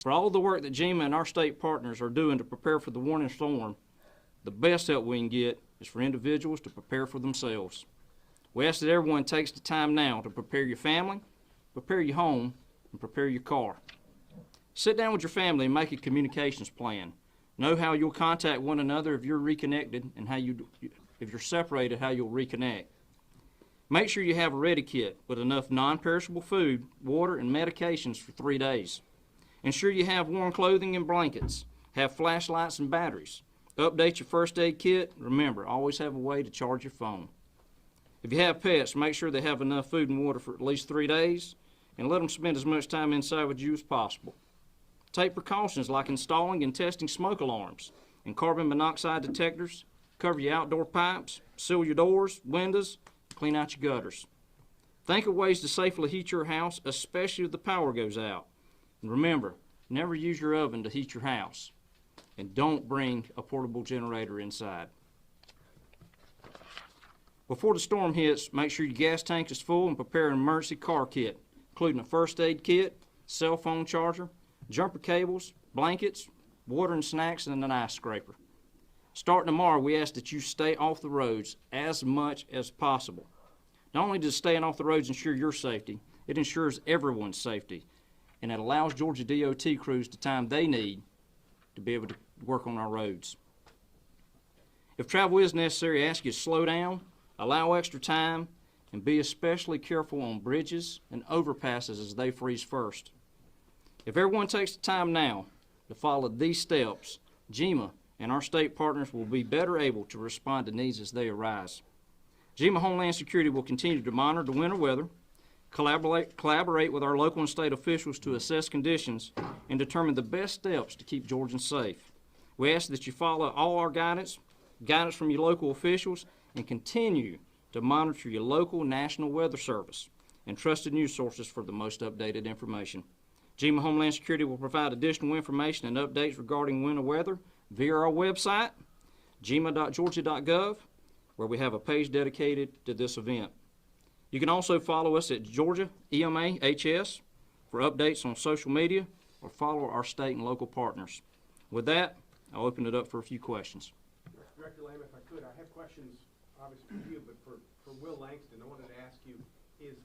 For all the work that GEMA and our state partners are doing to prepare for the warning storm, the best help we can get is for individuals to prepare for themselves. We ask that everyone takes the time now to prepare your family, prepare your home, and prepare your car. Sit down with your family and make a communications plan. Know how you'll contact one another if you're reconnected, and if you're separated, how you'll reconnect. Make sure you have a ready kit with enough non-perishable food, water, and medications for 3 days. Ensure you have warm clothing and blankets. Have flashlights and batteries. Update your first aid kit. Remember, always have a way to charge your phone. If you have pets, make sure they have enough food and water for at least 3 days, and let them spend as much time inside with you as possible. Take precautions like installing and testing smoke alarms and carbon monoxide detectors. Cover your outdoor pipes, seal your doors, windows, clean out your gutters. Think of ways to safely heat your house, especially if the power goes out. And remember, never use your oven to heat your house. And don't bring a portable generator inside. Before the storm hits, make sure your gas tank is full and prepare an emergency car kit, including a first aid kit, cell phone charger, jumper cables, blankets, water and snacks, and an ice scraper. Starting tomorrow, we ask that you stay off the roads as much as possible. Not only does staying off the roads ensure your safety, it ensures everyone's safety, and it allows Georgia DOT crews the time they need to be able to work on our roads. If travel is necessary, I ask you to slow down, allow extra time, and be especially careful on bridges and overpasses as they freeze first. If everyone takes the time now to follow these steps, GEMA and our state partners will be better able to respond to needs as they arise. GEMA Homeland Security will continue to monitor the winter weather, collaborate with our local and state officials to assess conditions, and determine the best steps to keep Georgians safe. We ask that you follow all our guidance from your local officials, and continue to monitor your local National Weather Service and trusted news sources for the most updated information. GEMA Homeland Security will provide additional information and updates regarding winter weather via our website, gema.georgia.gov, where we have a page dedicated to this event. You can also follow us at Georgia EMA HS for updates on social media, or follow our state and local partners. With that, I'll open it up for a few questions. Director Lamb, if I could, I have questions obviously for you, but for Will Langston, I wanted to ask you,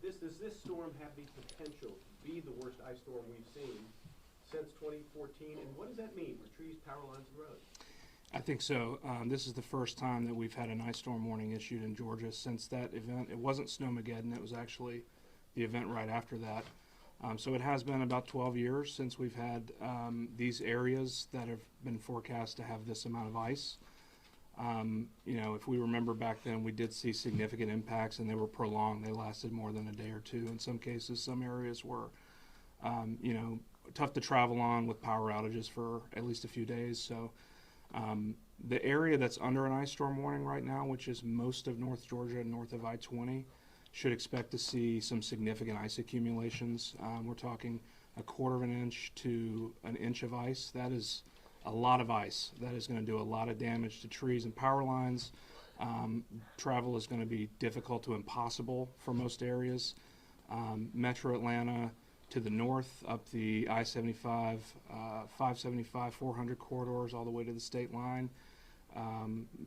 does this storm have the potential to be the worst ice storm we've seen since 2014, and what does that mean for trees, power lines, and roads? I think so. This is the first time that we've had an ice storm warning issued in Georgia since that event. It wasn't Snowmageddon, it was actually the event right after that. So it has been about 12 years since we've had these areas that have been forecast to have this amount of ice. If we remember back then, we did see significant impacts, and they were prolonged. They lasted more than a day or two. In some cases, some areas were, tough to travel on with power outages for at least a few days. So the area that's under an ice storm warning right now, which is most of North Georgia and north of I-20, should expect to see some significant ice accumulations. We're talking 1/4 of an inch to an inch of ice. That is a lot of ice. That is going to do a lot of damage to trees and power lines. Travel is going to be difficult to impossible for most areas. Metro Atlanta to the north, up the I-75, 575, 400 corridors all the way to the state line.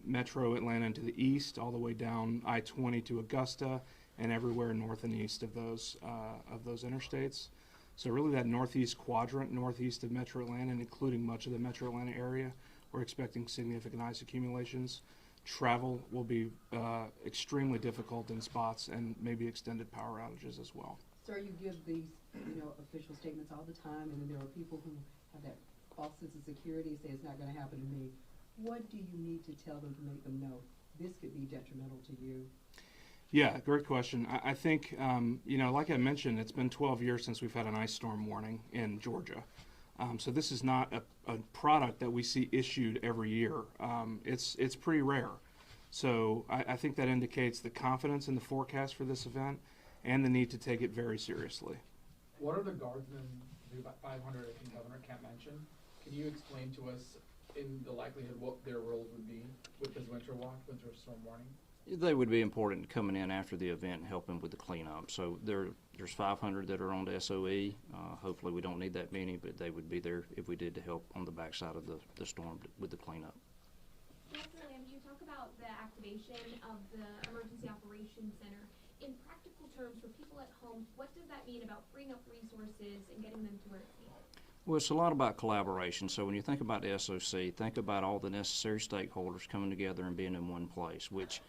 Metro Atlanta to the east, all the way down I-20 to Augusta, and everywhere north and east of those interstates. So really that northeast quadrant, northeast of Metro Atlanta, and including much of the Metro Atlanta area, we're expecting significant ice accumulations. Travel will be extremely difficult in spots, and maybe extended power outages as well. Sir, you give these, official statements all the time, and then there are people who have that false sense of security, say it's not going to happen to me. What do you need to tell them to make them know this could be detrimental to you? Yeah, great question. I think, like I mentioned, it's been 12 years since we've had an ice storm warning in Georgia. So this is not a product that we see issued every year. It's pretty rare. So I think that indicates the confidence in the forecast for this event and the need to take it very seriously. What are the guardsmen, the 500 I think Governor Kemp mentioned? Can you explain to us in the likelihood what their roles would be with this winter storm warning? They would be important coming in after the event and helping with the cleanup. So there's 500 that are on the SOE. Hopefully we don't need that many, but they would be there if we did to help on the backside of the storm with the cleanup. Dr. Lamb, you talk about the activation of the Emergency Operations Center. In practical terms, for people at home, what does that mean about freeing up resources and getting them to where it's needed? Well, it's a lot about collaboration. So when you think about the SOC, think about all the necessary stakeholders coming together and being in one place, which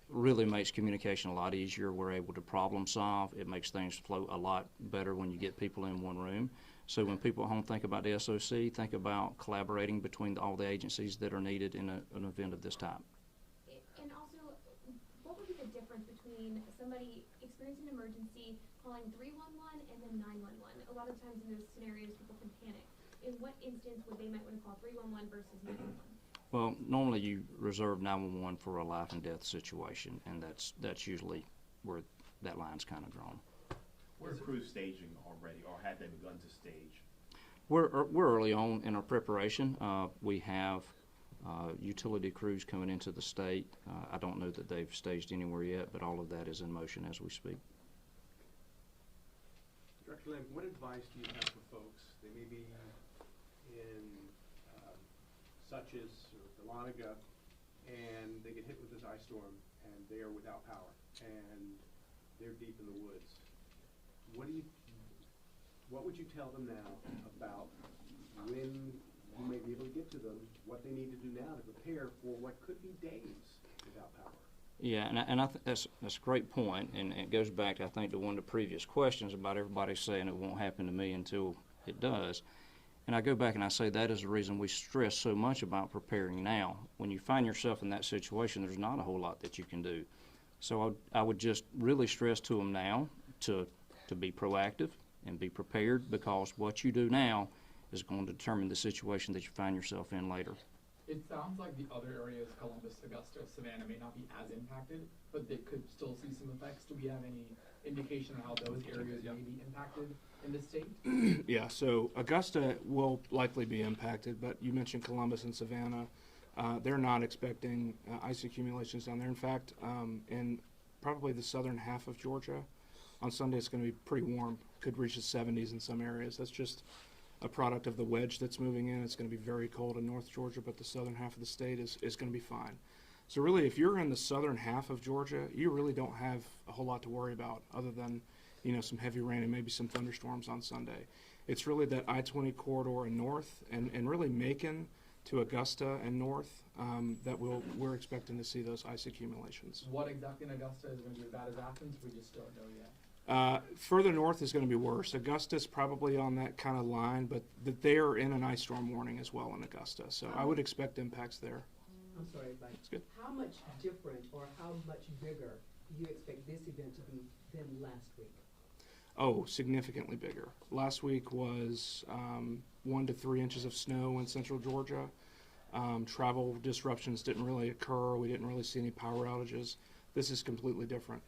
really makes communication a lot easier. We're able to problem solve. It makes things flow a lot better when you get people in one room. So when people at home think about the SOC, think about collaborating between all the agencies that are needed in an event of this type. And also, what would be the difference between somebody experiencing an emergency calling 311 and then 911? A lot of times in those scenarios, people can panic. In what instance would they might want to call 311 versus 911? Well, normally you reserve 911 for a life and death situation, and that's usually where that line's kind of drawn. Where crews staging already, or have they begun to stage? We're early on in our preparation. We have utility crews coming into the state. I don't know that they've staged anywhere yet, but all of that is in motion as we speak. Director Lamb, what advice do you have for folks? They may be in such as Dahlonega, and they get hit with this ice storm, and they are without power, and they're deep in the woods. What would you tell them now about when you may be able to get to them, what they need to do now to prepare for what could be days without power? Yeah, and I think that's a great point, and it goes back, I think, to one of the previous questions about everybody saying it won't happen to me until it does. And I go back and I say that is the reason we stress so much about preparing now. When you find yourself in that situation, there's not a whole lot that you can do. So I would just really stress to them now to be proactive and be prepared, because what you do now is going to determine the situation that you find yourself in later. It sounds like the other areas, Columbus, Augusta, Savannah, may not be as impacted, but they could still see some effects. Do we have any indication of how those areas may be impacted in the state? Yeah, so Augusta will likely be impacted, but you mentioned Columbus and Savannah. They're not expecting ice accumulations down there. In fact, in probably the southern half of Georgia, on Sunday it's going to be pretty warm, could reach the 70s in some areas. That's just a product of the wedge that's moving in. It's going to be very cold in North Georgia, but the southern half of the state is going to be fine. So really, if you're in the southern half of Georgia, you really don't have a whole lot to worry about other than, some heavy rain and maybe some thunderstorms on Sunday. It's really that I-20 corridor and north, and really Macon to Augusta and north, that we're expecting to see those ice accumulations. What exactly in Augusta is going to be as bad as Athens? We just don't know yet. Further north is going to be worse. Augusta's probably on that kind of line, but they are in an ice storm warning as well in Augusta. So I would expect impacts there. I'm sorry, but That's good. how much different or how much bigger do you expect this event to be than last week? Oh, significantly bigger. Last week was 1 to 3 inches of snow in central Georgia. Travel disruptions didn't really occur. We didn't really see any power outages. This is completely different.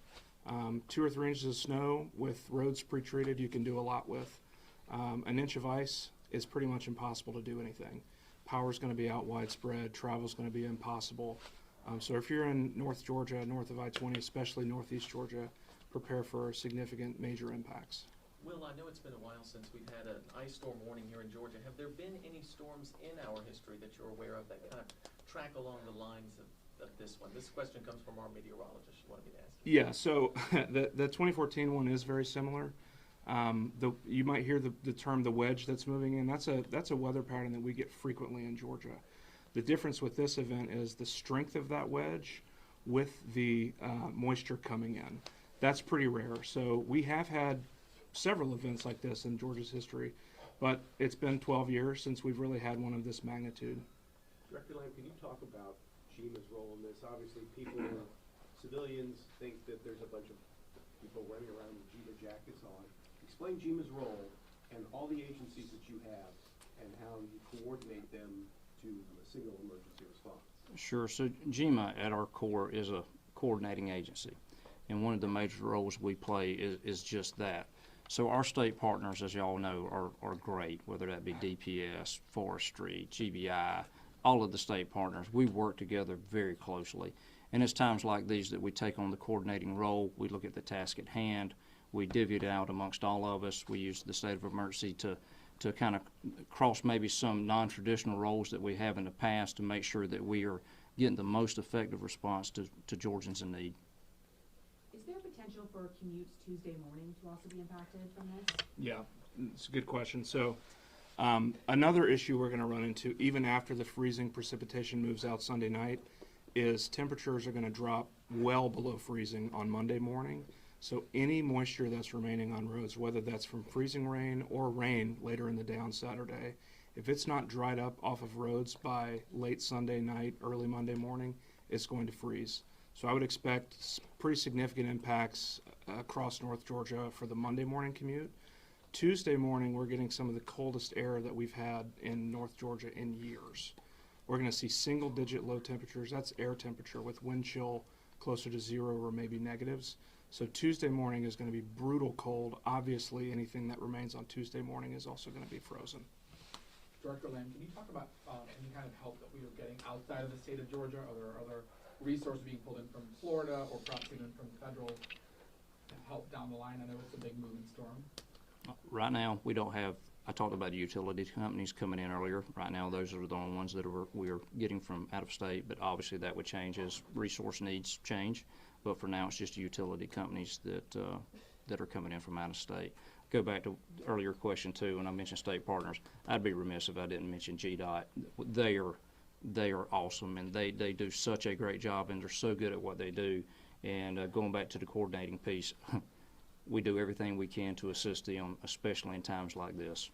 2 or 3 inches of snow with roads pre-treated, you can do a lot with. An inch of ice is pretty much impossible to do anything. Power's going to be out widespread. Travel's going to be impossible. So if you're in North Georgia, north of I-20, especially Northeast Georgia, prepare for significant major impacts. Will, I know it's been a while since we've had an ice storm warning here in Georgia. Have there been any storms in our history that you're aware of that kind of track along the lines of this one? This question comes from our meteorologist. She wanted me to ask you. Yeah, so the 2014 one is very similar. You might hear the term the wedge that's moving in. That's a weather pattern that we get frequently in Georgia. The difference with this event is the strength of that wedge with the moisture coming in. That's pretty rare. So we have had several events like this in Georgia's history, but it's been 12 years since we've really had one of this magnitude. Director Lamb, can you talk about GEMA's role in this? Obviously, civilians think that there's a bunch of people running around with GEMA jackets on. Explain GEMA's role and all the agencies that you have and how you coordinate them to a single emergency response. Sure. So GEMA at our core is a coordinating agency, and one of the major roles we play is just that. So our state partners, as y'all know, are great, whether that be DPS, Forestry, GBI, all of the state partners. We work together very closely. And it's times like these that we take on the coordinating role. We look at the task at hand. We divvy it out amongst all of us. We use the state of emergency to kind of cross maybe some non-traditional roles that we have in the past to make sure that we are getting the most effective response to Georgians in need. Is there potential for commutes Tuesday morning to also be impacted from this? Yeah, it's a good question. So another issue we're going to run into, even after the freezing precipitation moves out Sunday night, is temperatures are going to drop well below freezing on Monday morning. So any moisture that's remaining on roads, whether that's from freezing rain or rain later in the day on Saturday, if it's not dried up off of roads by late Sunday night, early Monday morning, it's going to freeze. So I would expect pretty significant impacts across North Georgia for the Monday morning commute. Tuesday morning, we're getting some of the coldest air that we've had in North Georgia in years. We're going to see single-digit low temperatures. That's air temperature with wind chill closer to 0 or maybe negatives. So Tuesday morning is going to be brutal cold. Obviously, anything that remains on Tuesday morning is also going to be frozen. Director Lamb, can you talk about any kind of help that we are getting outside of the state of Georgia? Are there other resources being pulled in from Florida or perhaps even from federal to help down the line? I know it's a big moving storm. Right now, we don't have, I talked about the utility companies coming in earlier. Right now, those are the only ones that we are getting from out of state, but obviously that would change as resource needs change. But for now, it's just utility companies that are coming in from out of state. Go back to the earlier question too, when I mentioned state partners. I'd be remiss if I didn't mention GDOT. They are awesome, and they do such a great job, and they're so good at what they do. And going back to the coordinating piece, we do everything we can to assist them, especially in times like this.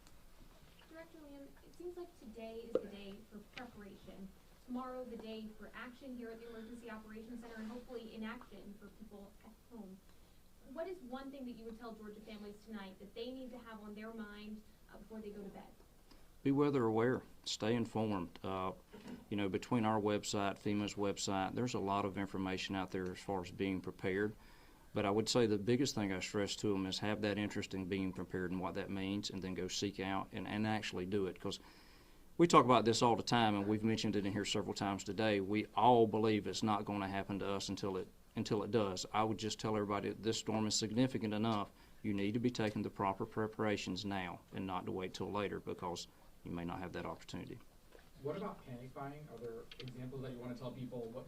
Director Lamb, it seems like today is the day for preparation. Tomorrow, the day for action here at the Emergency Operations Center, and hopefully inaction for people at home. What is one thing that you would tell Georgia families tonight that they need to have on their mind before they go to bed? Be weather aware. Stay informed. Between our website, FEMA's website, there's a lot of information out there as far as being prepared. But I would say the biggest thing I stress to them is have that interest in being prepared and what that means, and then go seek out and actually do it. Because we talk about this all the time, and we've mentioned it in here several times today. We all believe it's not going to happen to us until it does. I would just tell everybody that this storm is significant enough. You need to be taking the proper preparations now and not to wait till later, because you may not have that opportunity. What about panic buying? Are there examples that you want to tell people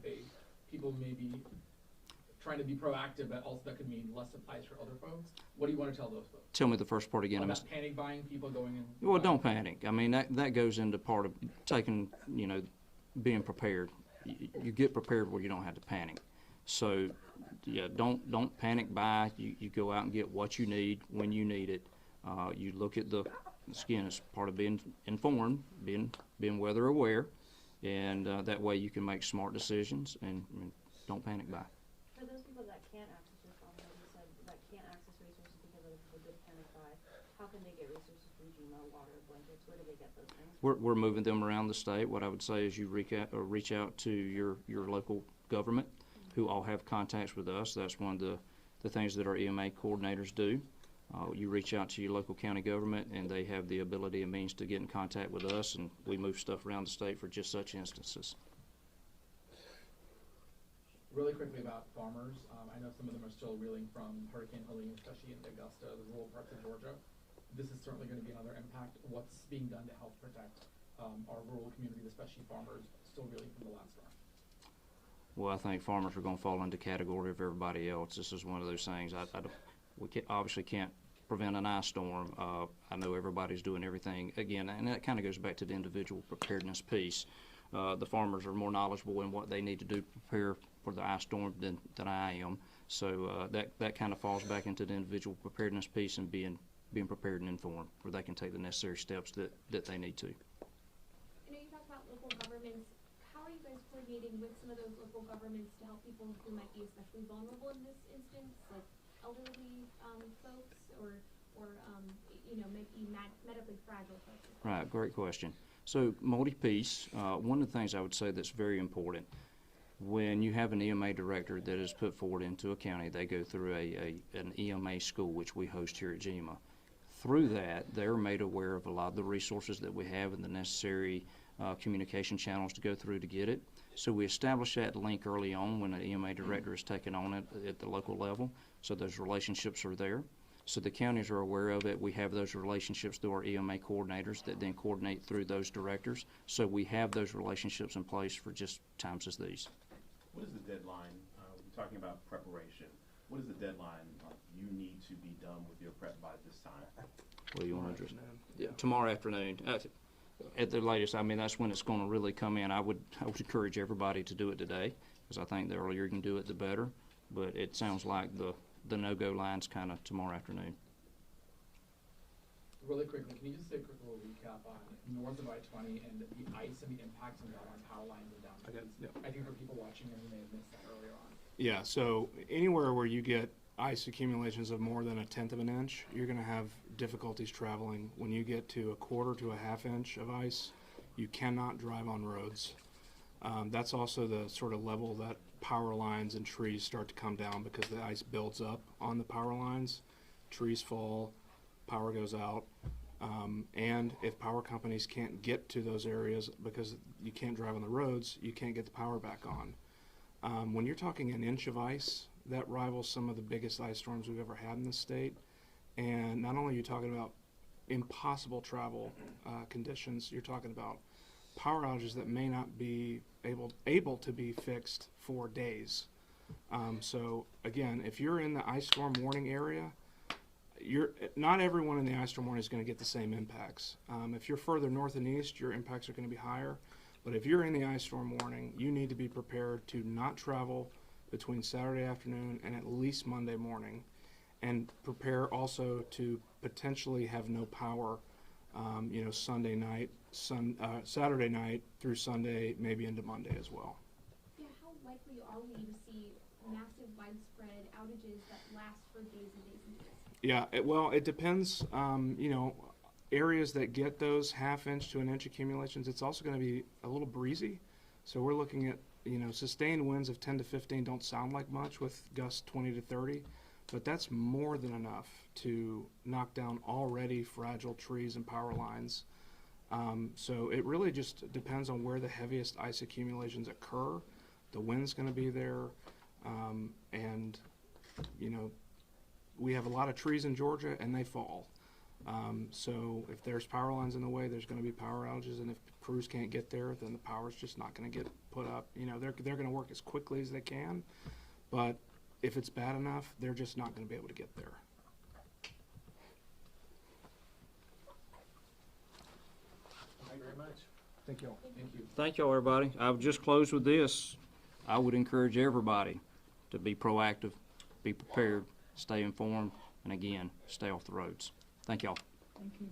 people may be trying to be proactive, but also that could mean less supplies for other folks? What do you want to tell those folks? Tell me the first part again. About panic buying, people going in. Well, don't panic. I mean, that goes into part of taking, being prepared. You get prepared where you don't have to panic. So, yeah, don't panic buy. You go out and get what you need when you need it. You look at again, it's part of being informed, being weather aware, and that way you can make smart decisions and don't panic buy. For those people that can't access your phone, like you said, that can't access resources because of the good panic buy, how can they get resources from GMO, water, blankets? Where do they get those things? We're moving them around the state. What I would say is you reach out to your local government, who all have contacts with us. That's one of the things that our EMA coordinators do. You reach out to your local county government, and they have the ability and means to get in contact with us, and we move stuff around the state for just such instances. Really quickly about farmers, I know some of them are still reeling from Hurricane Helene, especially in Augusta, the rural parts of Georgia. This is certainly going to be another impact. What's being done to help protect our rural communities, especially farmers, still reeling from the last storm? Well, I think farmers are going to fall into the category of everybody else. This is one of those things. We obviously can't prevent an ice storm. I know everybody's doing everything, again, and that kind of goes back to the individual preparedness piece. The farmers are more knowledgeable in what they need to do to prepare for the ice storm than I am. So that kind of falls back into the individual preparedness piece and being prepared and informed, where they can take the necessary steps that they need to. I know you talked about local governments. How are you guys coordinating with some of those local governments to help people who might be especially vulnerable in this instance, like elderly folks or maybe medically fragile folks? Right, great question. So multi-piece, one of the things I would say that's very important, when you have an EMA director that is put forward into a county, they go through an EMA school, which we host here at GEMA. Through that, they're made aware of a lot of the resources that we have and the necessary communication channels to go through to get it. So we establish that link early on when the EMA director is taking on it at the local level, so those relationships are there. So the counties are aware of it. We have those relationships through our EMA coordinators that then coordinate through those directors. So we have those relationships in place for just times as these. What is the deadline? We're talking about preparation. What is the deadline you need to be done with your prep by this time? Well, you want to address? Yeah, tomorrow afternoon. At the latest, I mean, that's when it's going to really come in. I would encourage everybody to do it today, because I think the earlier you can do it, the better. But it sounds like the no-go line's kind of tomorrow afternoon. Really quickly, can you just say a quick little recap on north of I-20 and the ice and the impacts on power lines and down? Okay, yep. I think for people watching who may have missed that earlier on. Yeah, so anywhere where you get ice accumulations of more than 1/10 of an inch, you're going to have difficulties traveling. When you get to 1/4 to 1/2 inch of ice, you cannot drive on roads. That's also the sort of level that power lines and trees start to come down because the ice builds up on the power lines. Trees fall, power goes out, and if power companies can't get to those areas because you can't drive on the roads, you can't get the power back on. When you're talking 1 inch of ice, that rivals some of the biggest ice storms we've ever had in the state. And not only are you talking about impossible travel conditions, you're talking about power outages that may not be able to be fixed for days. So again, if you're in the ice storm warning area, not everyone in the ice storm warning is going to get the same impacts. If you're further north and east, your impacts are going to be higher. But if you're in the ice storm warning, you need to be prepared to not travel between Saturday afternoon and at least Monday morning, and prepare also to potentially have no power, Sunday night, Saturday night through Sunday, maybe into Monday as well. Yeah, how likely are we to see massive widespread outages that last for days and days and days? Yeah, it depends. Areas that get those 1/2 inch to 1 inch accumulations, it's also going to be a little breezy. So we're looking at, sustained winds of 10 to 15 don't sound like much with gusts 20 to 30, but that's more than enough to knock down already fragile trees and power lines. So it really just depends on where the heaviest ice accumulations occur. The wind's going to be there, and we have a lot of trees in Georgia and they fall. So if there's power lines in the way, there's going to be power outages, and if crews can't get there, then the power's just not going to get put up. They're going to work as quickly as they can, but if it's bad enough, they're just not going to be able to get there. Thank you very much. Thank you all. Thank you. Thank y'all, everybody. I would just close with this. I would encourage everybody to be proactive, be prepared, stay informed, and again, stay off the roads. Thank y'all. Thank you.